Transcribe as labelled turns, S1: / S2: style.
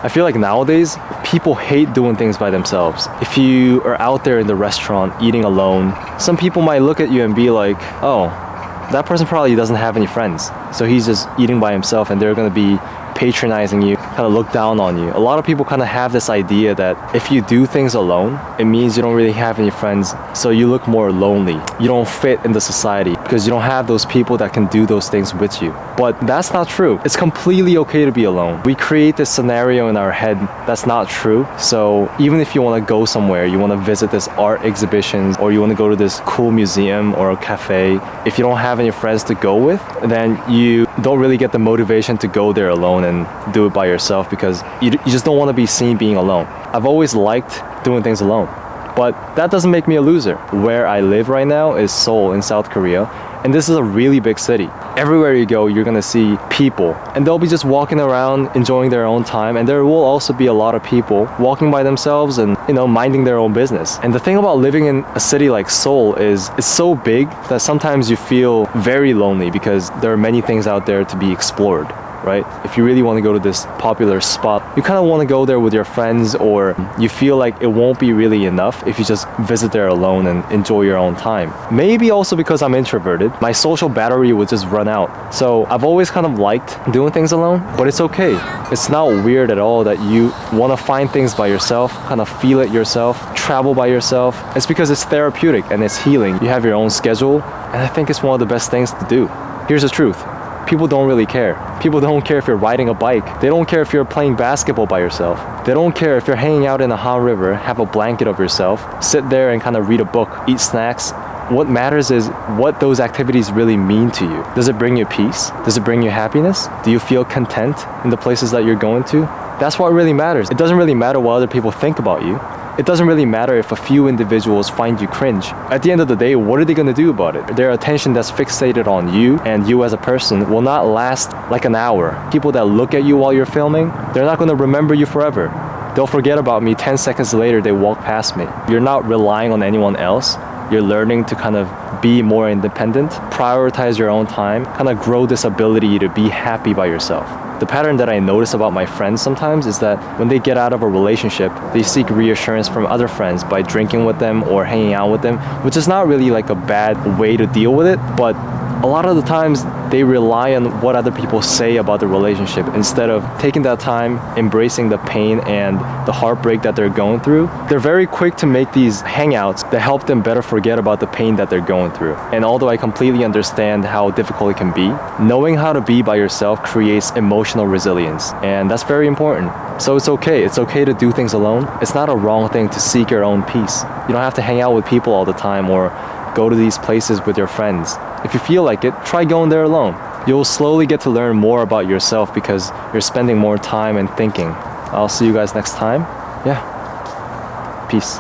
S1: I feel like nowadays, people hate doing things by themselves. If you are out there in the restaurant eating alone, some people might look at you and be like, oh, that person probably doesn't have any friends. So he's just eating by himself and they're gonna be patronizing you, kind of look down on you. A lot of people kind of have this idea that if you do things alone, it means you don't really have any friends, so you look more lonely. You don't fit in the society because you don't have those people that can do those things with you. But that's not true. It's completely okay to be alone. We create this scenario in our head that's not true. So even if you want to go somewhere, you want to visit this art exhibitions, or you want to go to this cool museum or a cafe, if you don't have any friends to go with, then you don't really get the motivation to go there alone and do it by yourself because you just don't want to be seen being alone. I've always liked doing things alone, but that doesn't make me a loser. Where I live right now is Seoul in South Korea, and this is a really big city. Everywhere you go, you're gonna see people, and they'll be just walking around enjoying their own time, and there will also be a lot of people walking by themselves and, minding their own business. And the thing about living in a city like Seoul is it's so big that sometimes you feel very lonely because there are many things out there to be explored. Right? If you really want to go to this popular spot, you kind of want to go there with your friends, or you feel like it won't be really enough if you just visit there alone and enjoy your own time. Maybe also because I'm introverted, my social battery would just run out. So I've always kind of liked doing things alone, but it's okay. It's not weird at all that you want to find things by yourself, kind of feel it yourself, travel by yourself. It's because it's therapeutic and it's healing. You have your own schedule, and I think it's one of the best things to do. Here's the truth. People don't really care. People don't care if you're riding a bike. They don't care if you're playing basketball by yourself. They don't care if you're hanging out in a hot river, have a blanket of yourself, sit there and kind of read a book, eat snacks. What matters is what those activities really mean to you. Does it bring you peace? Does it bring you happiness? Do you feel content in the places that you're going to? That's what really matters. It doesn't really matter what other people think about you. It doesn't really matter if a few individuals find you cringe. At the end of the day, what are they going to do about it? Their attention that's fixated on you and you as a person will not last like an hour. People that look at you while you're filming, they're not going to remember you forever. They'll forget about me 10 seconds later, they walk past me. You're not relying on anyone else. You're learning to kind of be more independent, prioritize your own time, kind of grow this ability to be happy by yourself. The pattern that I notice about my friends sometimes is that when they get out of a relationship, they seek reassurance from other friends by drinking with them or hanging out with them, which is not really like a bad way to deal with it, but a lot of the times they rely on what other people say about the relationship instead of taking that time, embracing the pain and the heartbreak that they're going through. They're very quick to make these hangouts that help them better forget about the pain that they're going through. And although I completely understand how difficult it can be, knowing how to be by yourself creates emotional resilience, and that's very important. So it's okay. It's okay to do things alone. It's not a wrong thing to seek your own peace. You don't have to hang out with people all the time or go to these places with your friends. If you feel like it, try going there alone. You'll slowly get to learn more about yourself because you're spending more time and thinking. I'll see you guys next time. Yeah. Peace.